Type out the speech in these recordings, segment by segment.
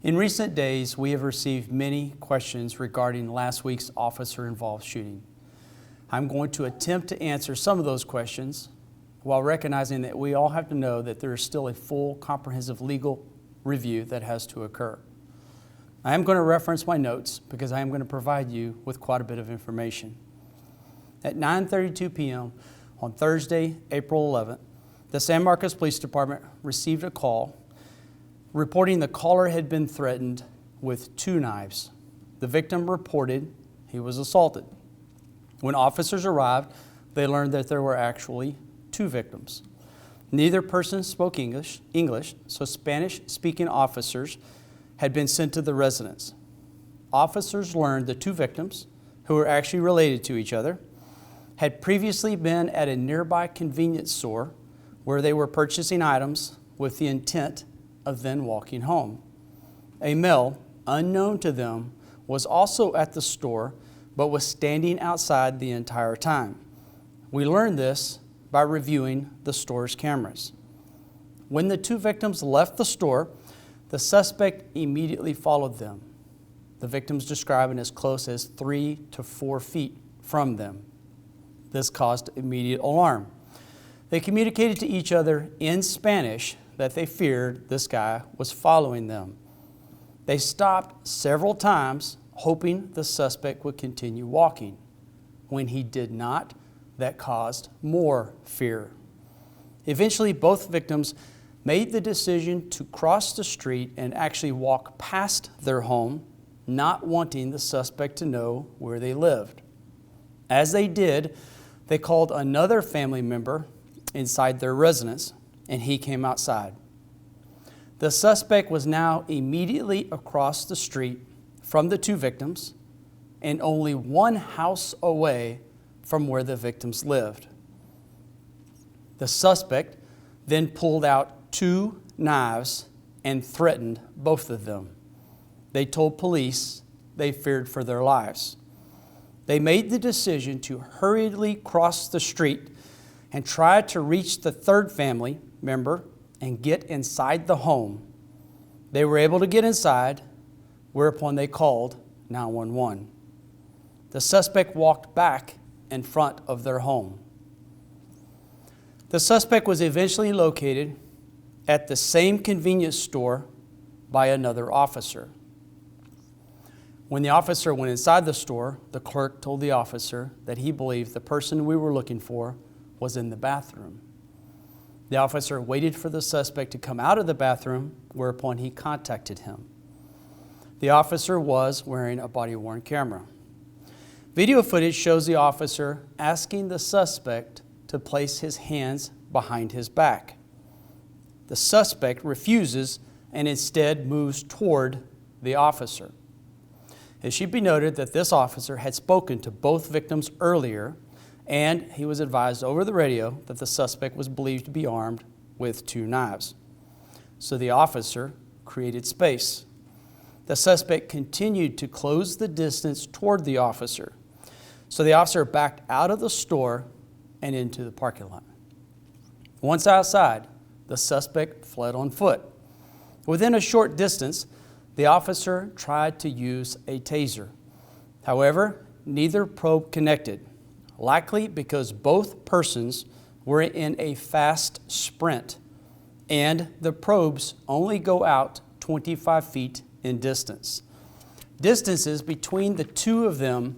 In recent days, we have received many questions regarding last week's officer-involved shooting. I'm going to attempt to answer some of those questions while recognizing that we all have to know that there is still a full, comprehensive legal review that has to occur. I am going to reference my notes because I am going to provide you with quite a bit of information. At 9:32 p.m. on Thursday, April 11th, the San Marcos Police Department received a call reporting the caller had been threatened with 2 knives. The victim reported he was assaulted. When officers arrived, they learned that there were actually 2 victims. Neither person spoke English, so Spanish-speaking officers had been sent to the residence. Officers learned the 2 victims, who were actually related to each other, had previously been at a nearby convenience store where they were purchasing items with the intent of then walking home. A male, unknown to them, was also at the store but was standing outside the entire time. We learned this by reviewing the store's cameras. When the 2 victims left the store, the suspect immediately followed them. The victims describing as close as 3 to 4 feet from them. This caused immediate alarm. They communicated to each other in Spanish that they feared this guy was following them. They stopped several times, hoping the suspect would continue walking. When he did not, that caused more fear. Eventually, both victims made the decision to cross the street and actually walk past their home, not wanting the suspect to know where they lived. As they did, they called another family member inside their residence, and he came outside. The suspect was now immediately across the street from the 2 victims and only 1 house away from where the victims lived. The suspect then pulled out 2 knives and threatened both of them. They told police they feared for their lives. They made the decision to hurriedly cross the street and try to reach the 3rd family member and get inside the home. They were able to get inside, whereupon they called 911. The suspect walked back in front of their home. The suspect was eventually located at the same convenience store by another officer. When the officer went inside the store, the clerk told the officer that he believed the person we were looking for was in the bathroom. The officer waited for the suspect to come out of the bathroom, whereupon he contacted him. The officer was wearing a body-worn camera. Video footage shows the officer asking the suspect to place his hands behind his back. The suspect refuses and instead moves toward the officer. It should be noted that this officer had spoken to both victims earlier, and he was advised over the radio that the suspect was believed to be armed with 2 knives. So the officer created space. The suspect continued to close the distance toward the officer. So the officer backed out of the store and into the parking lot. Once outside, the suspect fled on foot. Within a short distance, the officer tried to use a taser. However, neither probe connected, likely because both persons were in a fast sprint, and the probes only go out 25 feet in distance. Distances between the 2 of them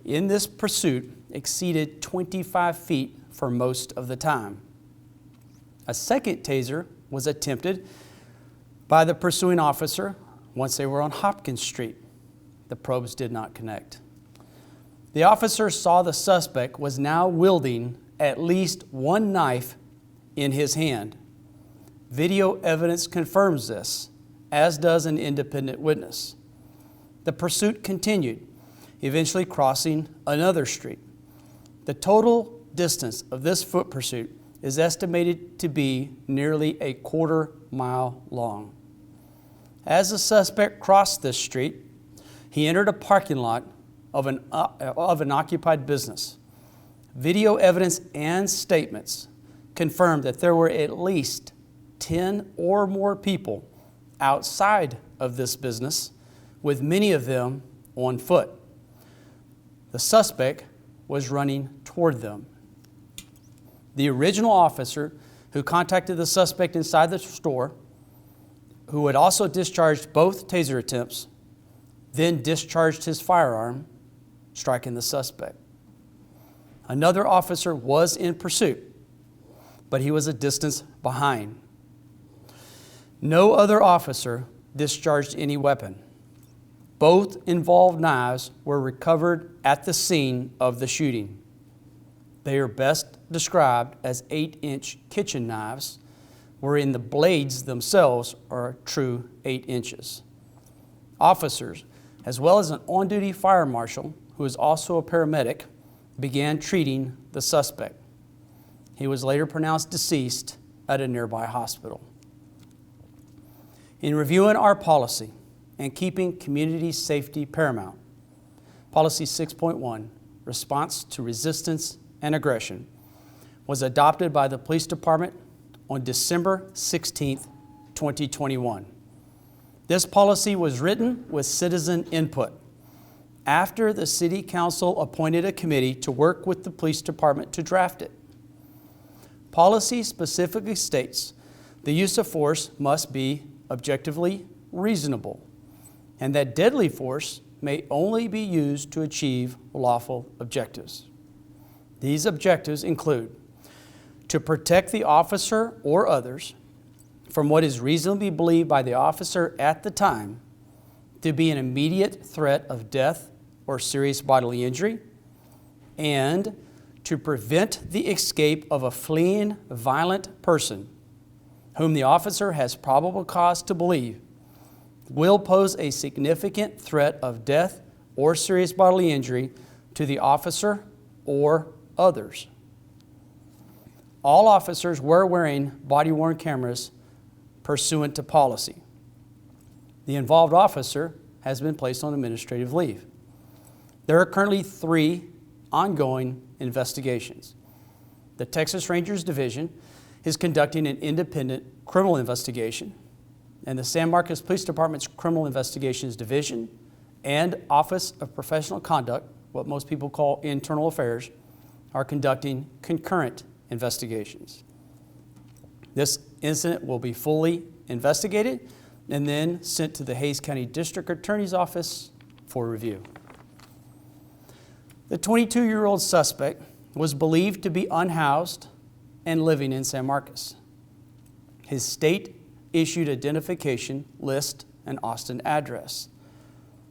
in this pursuit exceeded 25 feet for most of the time. A second taser was attempted by the pursuing officer once they were on Hopkins Street. The probes did not connect. The officer saw the suspect was now wielding at least 1 knife in his hand. Video evidence confirms this, as does an independent witness. The pursuit continued, eventually crossing another street. The total distance of this foot pursuit is estimated to be nearly a 1/4 mile long. As the suspect crossed this street, he entered a parking lot of an occupied business. Video evidence and statements confirmed that there were at least 10 or more people outside of this business, with many of them on foot. The suspect was running toward them. The original officer who contacted the suspect inside the store, who had also discharged both taser attempts, then discharged his firearm, striking the suspect. Another officer was in pursuit, but he was a distance behind. No other officer discharged any weapon. Both involved knives were recovered at the scene of the shooting. They are best described as 8-inch kitchen knives, wherein the blades themselves are true 8 inches. Officers, as well as an on-duty fire marshal, who is also a paramedic, began treating the suspect. He was later pronounced deceased at a nearby hospital. In reviewing our policy and keeping community safety paramount, Policy 6.1, Response to Resistance and Aggression, was adopted by the Police Department on December 16, 2021. This policy was written with citizen input after the City Council appointed a committee to work with the Police Department to draft it. Policy specifically states the use of force must be objectively reasonable, and that deadly force may only be used to achieve lawful objectives. These objectives include to protect the officer or others from what is reasonably believed by the officer at the time to be an immediate threat of death or serious bodily injury, and to prevent the escape of a fleeing violent person whom the officer has probable cause to believe will pose a significant threat of death or serious bodily injury to the officer or others. All officers were wearing body-worn cameras pursuant to policy. The involved officer has been placed on administrative leave. There are currently 3 ongoing investigations. The Texas Rangers Division is conducting an independent criminal investigation, and the San Marcos Police Department's Criminal Investigations Division and Office of Professional Conduct, what most people call Internal Affairs, are conducting concurrent investigations. This incident will be fully investigated and then sent to the Hays County District Attorney's Office for review. The 22-year-old suspect was believed to be unhoused and living in San Marcos. His state-issued identification list and Austin address.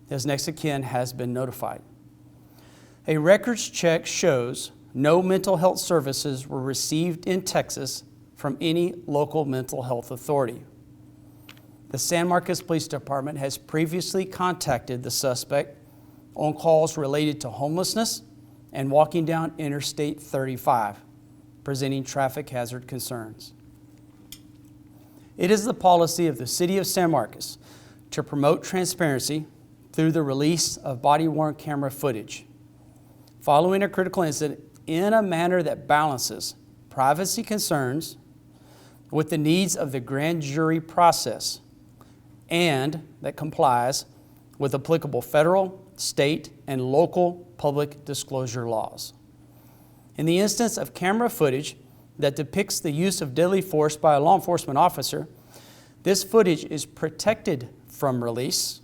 His next of kin has been notified. A records check shows no mental health services were received in Texas from any local mental health authority. The San Marcos Police Department has previously contacted the suspect on calls related to homelessness and walking down Interstate 35, presenting traffic hazard concerns. It is the policy of the City of San Marcos to promote transparency through the release of body-worn camera footage following a critical incident in a manner that balances privacy concerns with the needs of the grand jury process and that complies with applicable federal, state, and local public disclosure laws. In the instance of camera footage that depicts the use of deadly force by a law enforcement officer, this footage is protected from release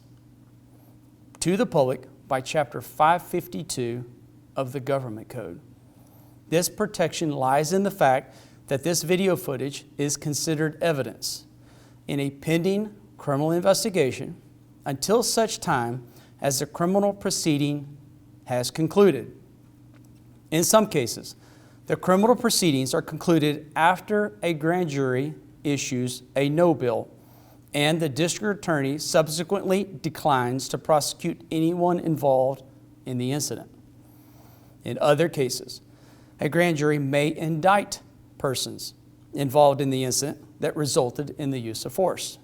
to the public by Chapter 552 of the Government Code. This protection lies in the fact that this video footage is considered evidence in a pending criminal investigation until such time as the criminal proceeding has concluded. In some cases, the criminal proceedings are concluded after a grand jury issues a no bill and the district attorney subsequently declines to prosecute anyone involved in the incident. In other cases, a grand jury may indict persons involved in the incident that resulted in the use of force.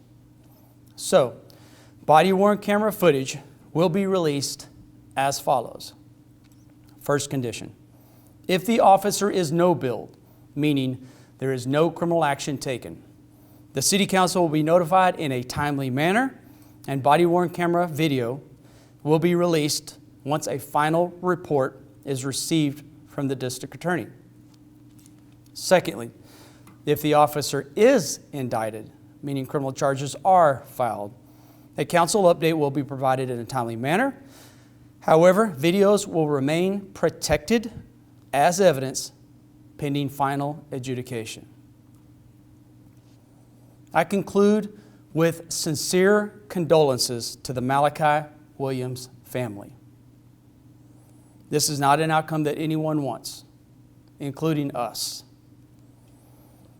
So, body-worn camera footage will be released as follows. First condition, if the officer is no-billed, meaning there is no criminal action taken, The City Council will be notified in a timely manner, and body-worn camera video will be released once a final report is received from the District Attorney. Secondly, if the officer is indicted, meaning criminal charges are filed, a council update will be provided in a timely manner. However, videos will remain protected as evidence pending final adjudication. I conclude with sincere condolences to the Malachi Williams family. This is not an outcome that anyone wants, including us.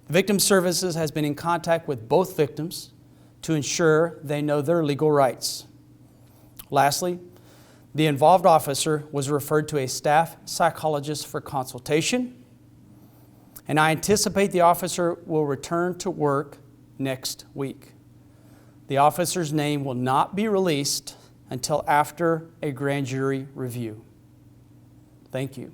Victim Services has been in contact with both victims to ensure they know their legal rights. Lastly, the involved officer was referred to a staff psychologist for consultation, and I anticipate the officer will return to work next week. The officer's name will not be released until after a grand jury review. Thank you.